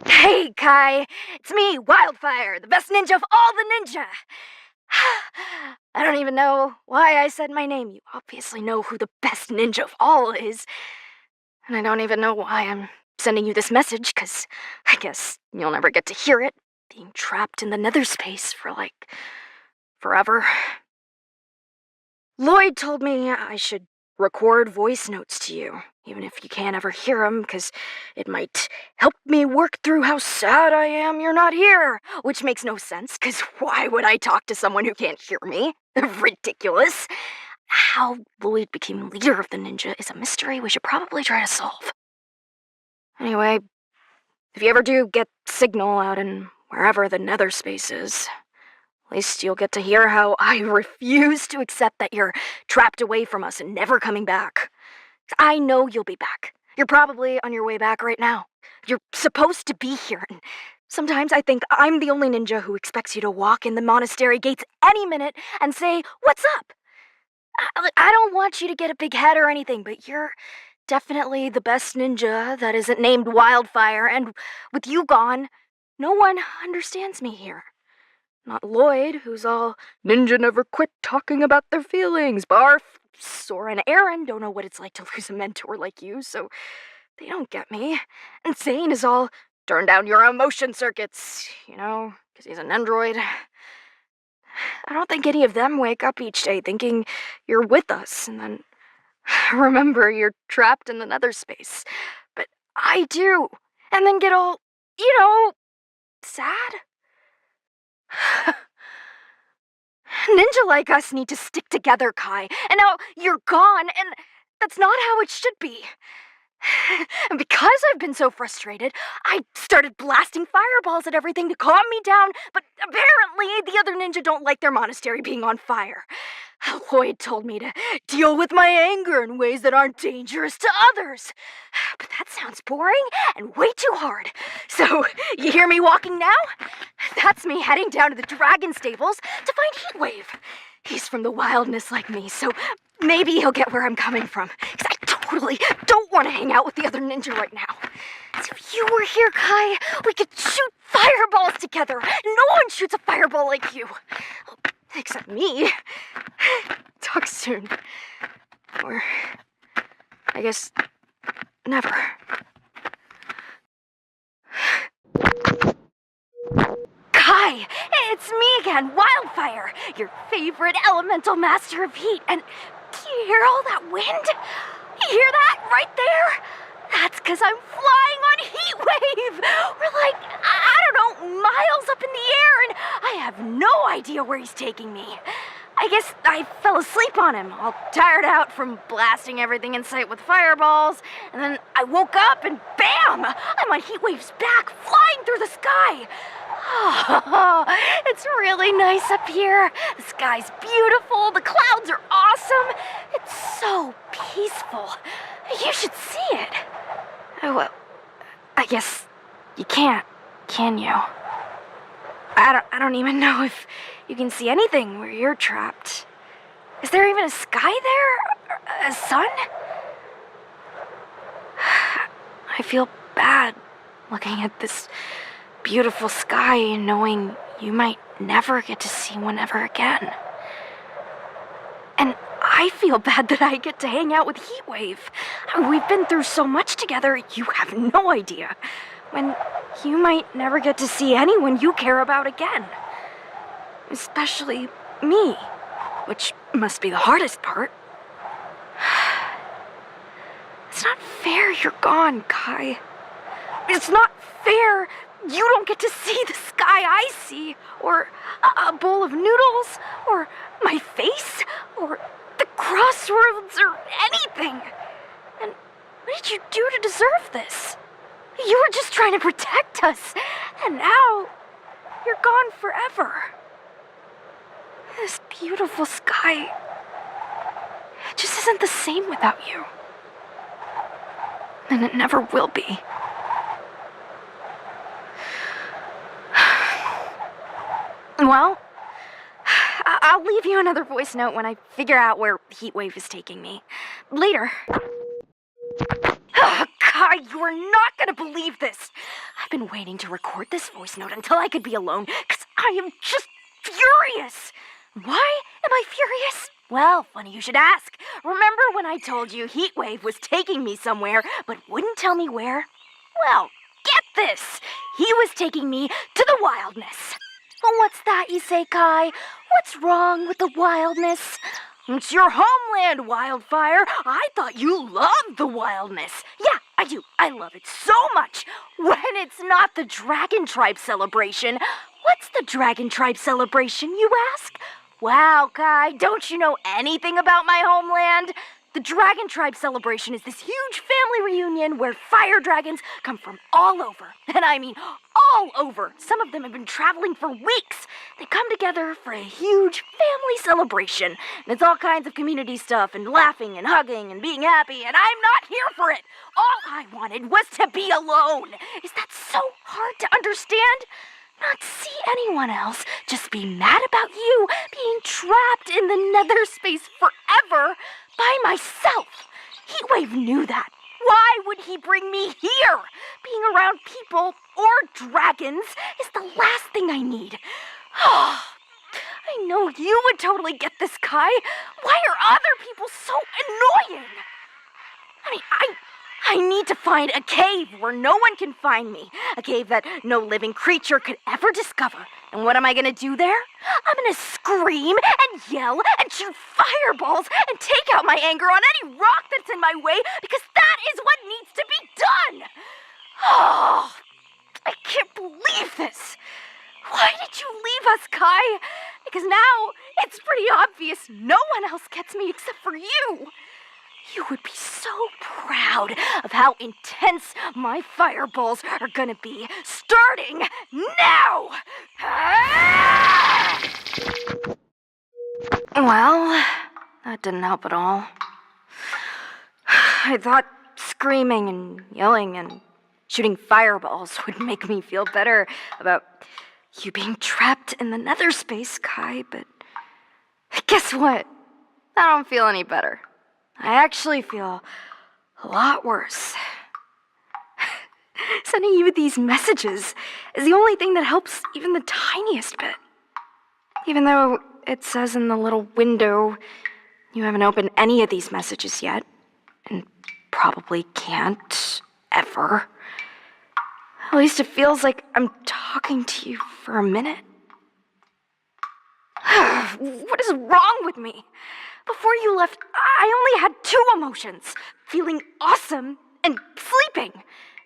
Hey, Kai. It's me, Wyldfyre, the best ninja of all the ninja. I don't even know why I said my name. You obviously know who the best ninja of all is. And I don't even know why I'm sending you this message, because I guess you'll never get to hear it, being trapped in the nether space for, like, forever. Lloyd told me I should record voice notes to you, even if you can't ever hear them, because it might help me work through how sad I am you're not here, which makes no sense, because why would I talk to someone who can't hear me? Ridiculous. How Lloyd became leader of the ninja is a mystery we should probably try to solve. Anyway, if you ever do get signal out in wherever the nether space is, at least you'll get to hear how I refuse to accept that you're trapped away from us and never coming back. I know you'll be back. You're probably on your way back right now. You're supposed to be here, and sometimes I think I'm the only ninja who expects you to walk in the monastery gates any minute and say, "What's up?" I don't want you to get a big head or anything, but you're definitely the best ninja that isn't named Wyldfyre, and with you gone, no one understands me here. Not Lloyd, who's all, "Ninja never quit talking about their feelings," barf. Sora and Aaron don't know what it's like to lose a mentor like you, so they don't get me. And Zane is all, "Turn down your emotion circuits," because he's an android. I don't think any of them wake up each day thinking you're with us, and then remember you're trapped in the nether space. But I do, and then get all, sad. Ninja like us need to stick together, Kai, and now you're gone, and that's not how it should be. And because I've been so frustrated, I started blasting fireballs at everything to calm me down, but apparently the other ninja don't like their monastery being on fire. Lloyd told me to deal with my anger in ways that aren't dangerous to others. But that sounds boring and way too hard. So, you hear me walking now? That's me heading down to the dragon stables to find Heatwave. He's from the wildness like me, so maybe he'll get where I'm coming from. Because I totally don't want to hang out with the other ninja right now. So if you were here, Kai, we could shoot fireballs together. No one shoots a fireball like you. Except me. Talk soon. Or, I guess, never. Kai, it's me again, Wyldfyre, your favorite elemental master of heat. And do you hear all that wind? You hear that right there? That's because I'm flying on Heatwave. We're like, I don't know, miles up in the air, and I have no idea where he's taking me. I guess I fell asleep on him, all tired out from blasting everything in sight with fireballs, and then I woke up and bam! I'm on Heatwave's back, flying through the sky. Oh, it's really nice up here. The sky's beautiful, the clouds are awesome. It's so peaceful. You should see it. Oh, well, I guess you can't, can you? I don't even know if you can see anything where you're trapped. Is there even a sky there? A sun? I feel bad looking at this beautiful sky and knowing you might never get to see one ever again. And I feel bad that I get to hang out with Heatwave. We've been through so much together, you have no idea. When you might never get to see anyone you care about again. Especially me, which must be the hardest part. It's not fair you're gone, Kai. It's not fair you don't get to see the sky I see, or a bowl of noodles, or my face, or the crossroads, or anything. And what did you do to deserve this? You were just trying to protect us, and now you're gone forever. This beautiful sky, it just isn't the same without you. And it never will be. Well, I'll leave you another voice note when I figure out where Heatwave is taking me. Later. Oh, Kai, you are not gonna believe this. I've been waiting to record this voice note until I could be alone, because I am just furious. Why am I furious? Well, funny you should ask. Remember when I told you Heatwave was taking me somewhere, but wouldn't tell me where? Well, get this. He was taking me to the wildness. Well, what's that, you say, Kai? What's wrong with the wildness? It's your homeland, Wyldfyre. I thought you loved the wildness. Yeah, I do. I love it so much. When it's not the Dragon Tribe celebration. What's the Dragon Tribe celebration, you ask? Wow, Kai, don't you know anything about my homeland? The Dragon Tribe celebration is this huge family reunion where fire dragons come from all over. And I mean all over. Some of them have been traveling for weeks. They come together for a huge family celebration. And it's all kinds of community stuff and laughing and hugging and being happy, and I'm not here for it. All I wanted was to be alone. Is that so hard to understand? Not see anyone else, just be mad about you being trapped in the nether space forever by myself. Heatwave knew that. Why would he bring me here? Being around people or dragons is the last thing I need. I know you would totally get this, Kai. Why are other people so annoying? I mean, I need to find a cave where no one can find me. A cave that no living creature could ever discover. And what am I gonna do there? I'm gonna scream and yell and shoot fireballs and take out my anger on any rock that's in my way, because that is what needs to be done. Oh, I can't believe this. Why did you leave us, Kai? Because now it's pretty obvious no one else gets me except for you. You would be so proud of how intense my fireballs are gonna be, starting now! Well, that didn't help at all. I thought screaming and yelling and shooting fireballs would make me feel better about you being trapped in the nether space, Kai, but guess what? I don't feel any better. I actually feel a lot worse. Sending you these messages is the only thing that helps even the tiniest bit. Even though it says in the little window you haven't opened any of these messages yet, and probably can't ever. At least it feels like I'm talking to you for a minute. What is wrong with me? Before you left, I only had 2 emotions, feeling awesome and sleeping.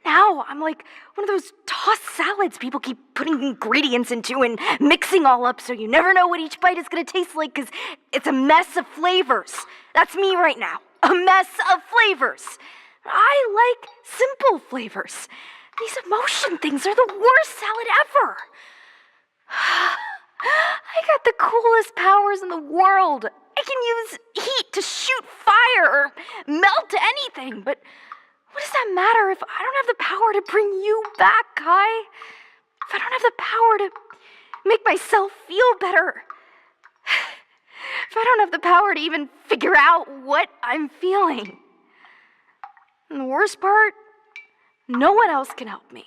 Now I'm like one of those tossed salads people keep putting ingredients into and mixing all up so you never know what each bite is going to taste like because it's a mess of flavors. That's me right now, a mess of flavors. I like simple flavors. These emotion things are the worst salad ever. I got the coolest powers in the world. I can use heat to shoot fire or melt anything, but what does that matter if I don't have the power to bring you back, Kai? If I don't have the power to make myself feel better? If I don't have the power to even figure out what I'm feeling? And the worst part, no one else can help me.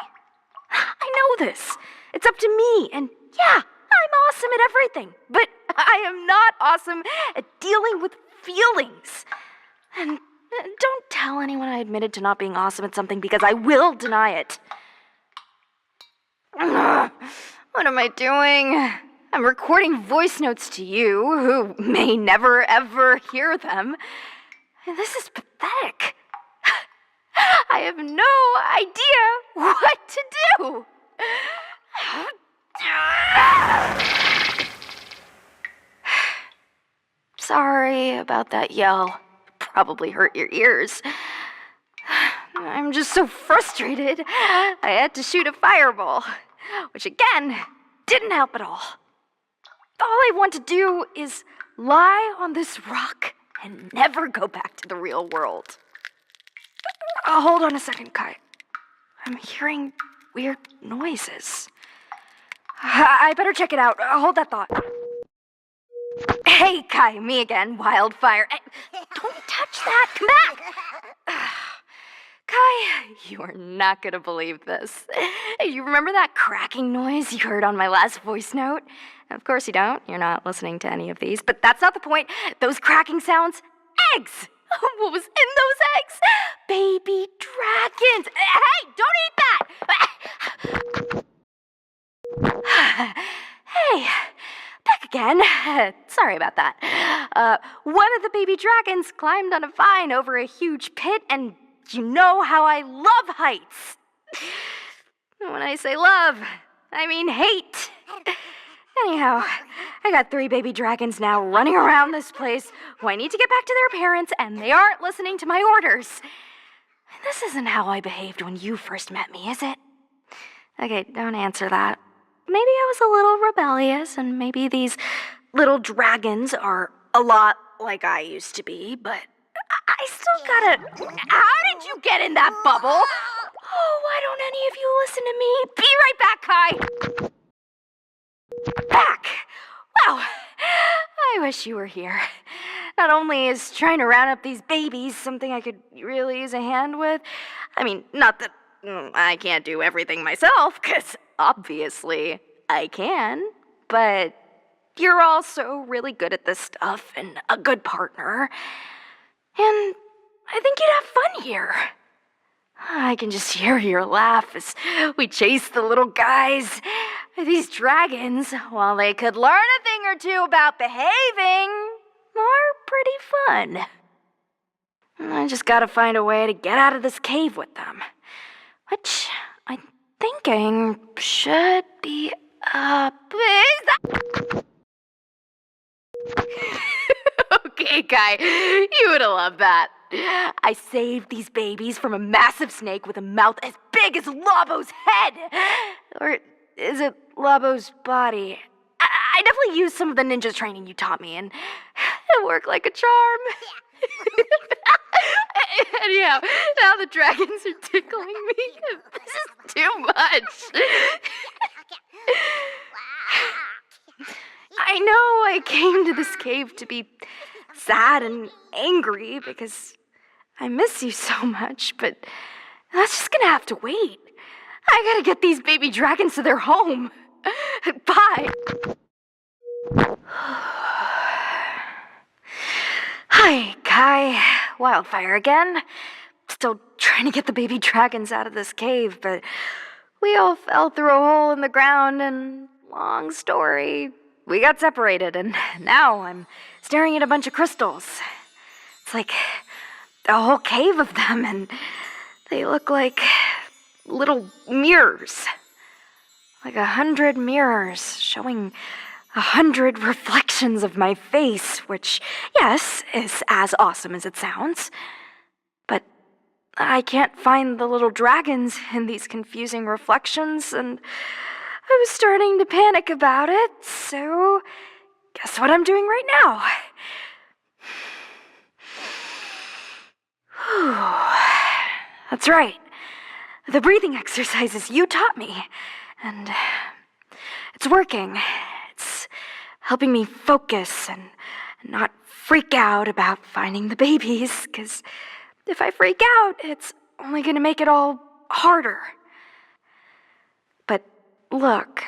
I know this. It's up to me, and yeah, I'm awesome at everything, but I am not awesome at dealing with feelings. And don't tell anyone I admitted to not being awesome at something, because I will deny it. What am I doing? I'm recording voice notes to you, who may never ever hear them. And this is pathetic. I have no idea what to do. Sorry about that yell. Probably hurt your ears. I'm just so frustrated. I had to shoot a fireball, which again, didn't help at all. All I want to do is lie on this rock and never go back to the real world. Hold on a second, Kai. I'm hearing weird noises. I better check it out. Hold that thought. Hey, Kai, me again, Wyldfyre. Don't touch that. Come back. Kai, Kai, you are not gonna believe this. You remember that cracking noise you heard on my last voice note? Of course you don't. You're not listening to any of these, but that's not the point. Those cracking sounds, eggs! What was in those eggs? Baby dragons! Hey, don't eat that! Hey, back again. Sorry about that. One of the baby dragons climbed on a vine over a huge pit, and you know how I love heights. When I say love, I mean hate. Anyhow, I got 3 baby dragons now running around this place who I need to get back to their parents, and they aren't listening to my orders. This isn't how I behaved when you first met me, is it? Okay, don't answer that. Maybe I was a little rebellious, and maybe these little dragons are a lot like I used to be, but I still gotta... How did you get in that bubble? Oh, why don't any of you listen to me? Be right back, Kai! Back! Wow, I wish you were here. Not only is trying to round up these babies something I could really use a hand with, I mean, not that I can't do everything myself, because obviously I can, but you're also really good at this stuff and a good partner, and I think you'd have fun here. I can just hear your laugh as we chase the little guys. These dragons, while they could learn a thing or two about behaving, are pretty fun. I just gotta find a way to get out of this cave with them, which I'm thinking should be a big... Okay, Kai, you would have loved that. I saved these babies from a massive snake with a mouth as big as Lobo's head. Or is it Lobo's body? I definitely used some of the ninja training you taught me, and it worked like a charm. Anyhow, now the dragons are tickling me. This is too much. I know I came to this cave to be sad and angry because I miss you so much, but that's just gonna have to wait. I gotta get these baby dragons to their home. Bye. Hi, Kai. Wyldfyre again. Still trying to get the baby dragons out of this cave, but we all fell through a hole in the ground, and long story, we got separated, and now I'm staring at a bunch of crystals. It's like a whole cave of them, and they look like little mirrors. Like 100 mirrors showing 100 reflections of my face, which, yes, is as awesome as it sounds. But I can't find the little dragons in these confusing reflections, and I was starting to panic about it, so guess what I'm doing right now? That's right. The breathing exercises you taught me, and it's working. It's helping me focus and not freak out about finding the babies, because if I freak out, it's only going to make it all harder. But look,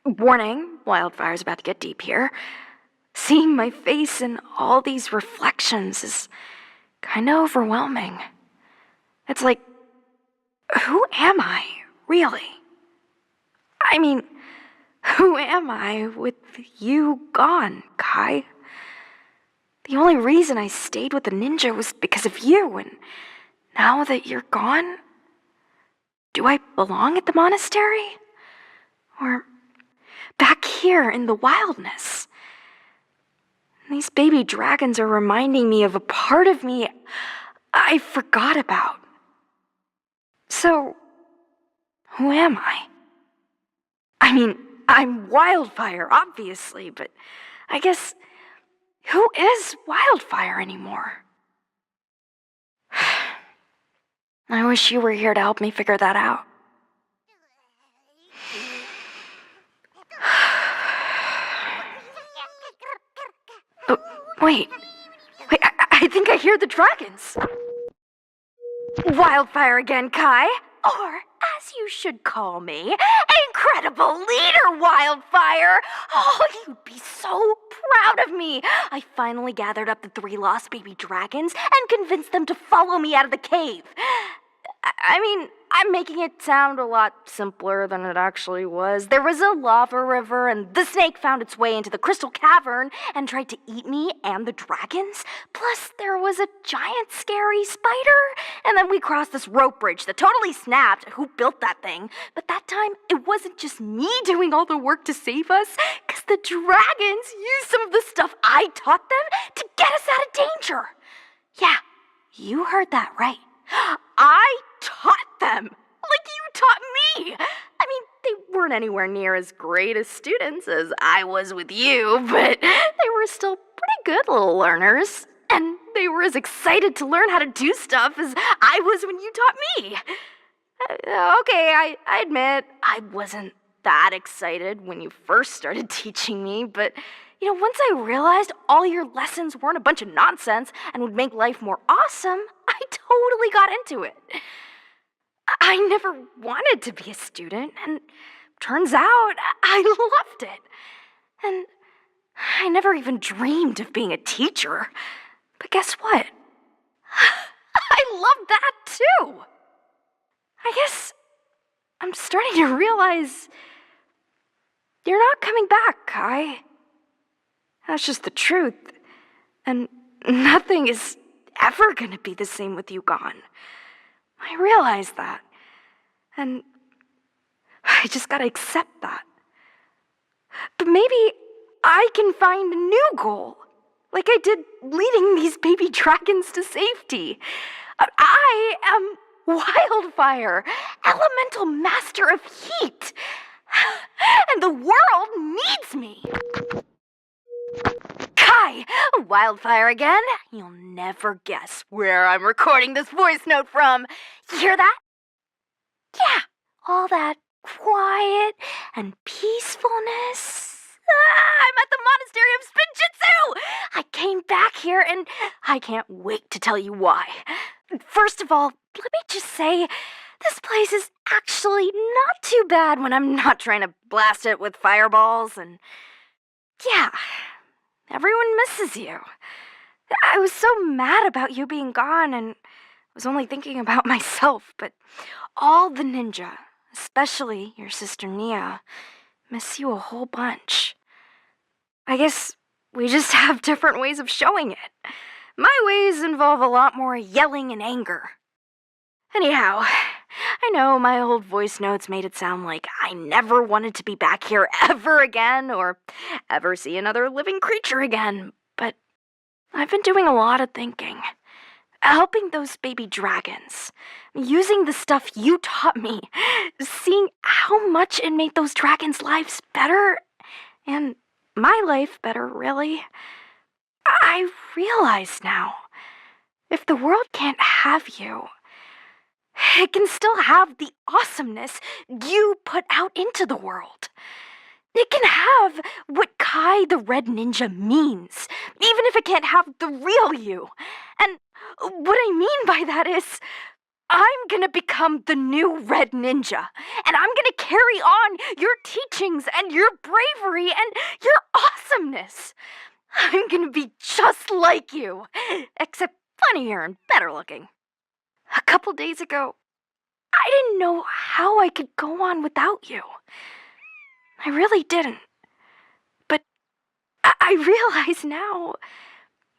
warning, Wyldfyre's about to get deep here. Seeing my face in all these reflections is kind of overwhelming. It's like, who am I, really? I mean, who am I with you gone, Kai? The only reason I stayed with the ninja was because of you, and now that you're gone, do I belong at the monastery? Or back here in the wildness? These baby dragons are reminding me of a part of me I forgot about. So, who am I? I mean, I'm Wyldfyre, obviously, but I guess, who is Wyldfyre anymore? I wish you were here to help me figure that out. Oh, wait, I think I hear the dragons. Wyldfyre again, Kai. Or, as you should call me, incredible leader, Wyldfyre! Oh, you'd be so proud of me! I finally gathered up the 3 lost baby dragons and convinced them to follow me out of the cave. I mean, I'm making it sound a lot simpler than it actually was. There was a lava river, and the snake found its way into the crystal cavern and tried to eat me and the dragons. Plus, there was a giant scary spider. And then we crossed this rope bridge that totally snapped. Who built that thing? But that time, it wasn't just me doing all the work to save us, because the dragons used some of the stuff I taught them to get us out of danger. Yeah, you heard that right. I taught them, like you taught me. I mean, they weren't anywhere near as great as students as I was with you, but they were still pretty good little learners. And they were as excited to learn how to do stuff as I was when you taught me. Okay, I admit I wasn't that excited when you first started teaching me, but once I realized all your lessons weren't a bunch of nonsense and would make life more awesome, I totally got into it. I never wanted to be a student, and turns out I loved it. And I never even dreamed of being a teacher. But guess what? I love that too. I guess I'm starting to realize you're not coming back, Kai. That's just the truth. And nothing is ever gonna be the same with you gone. I realize that. And I just gotta accept that. But maybe I can find a new goal, like I did leading these baby dragons to safety. I am Wyldfyre, elemental master of heat. And the world needs me. Kai, Wyldfyre again. You'll never guess where I'm recording this voice note from. You hear that? Yeah, all that quiet and peacefulness. I'm at the Monastery of Spinjitzu! I came back here and I can't wait to tell you why. First of all, let me just say, this place is actually not too bad when I'm not trying to blast it with fireballs and... yeah, everyone misses you. I was so mad about you being gone and was only thinking about myself, but all the ninja, especially your sister Nia, miss you a whole bunch. I guess we just have different ways of showing it. My ways involve a lot more yelling and anger. Anyhow, I know my old voice notes made it sound like I never wanted to be back here ever again or ever see another living creature again, but I've been doing a lot of thinking. Helping those baby dragons, using the stuff you taught me, seeing how much it made those dragons' lives better, and my life better, really. I realize now, if the world can't have you, it can still have the awesomeness you put out into the world. It can have what Kai the Red Ninja means, even if it can't have the real you. And what I mean by that is, I'm gonna become the new Red Ninja, and I'm gonna carry on your teachings and your bravery and your awesomeness. I'm gonna be just like you, except funnier and better looking. A couple days ago, I didn't know how I could go on without you. I really didn't. But I realize now,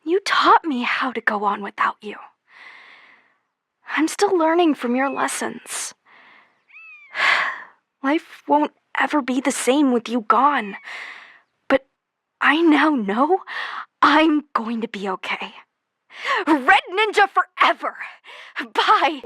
you taught me how to go on without you. I'm still learning from your lessons. Life won't ever be the same with you gone. But I now know I'm going to be okay. Red Ninja forever! Bye!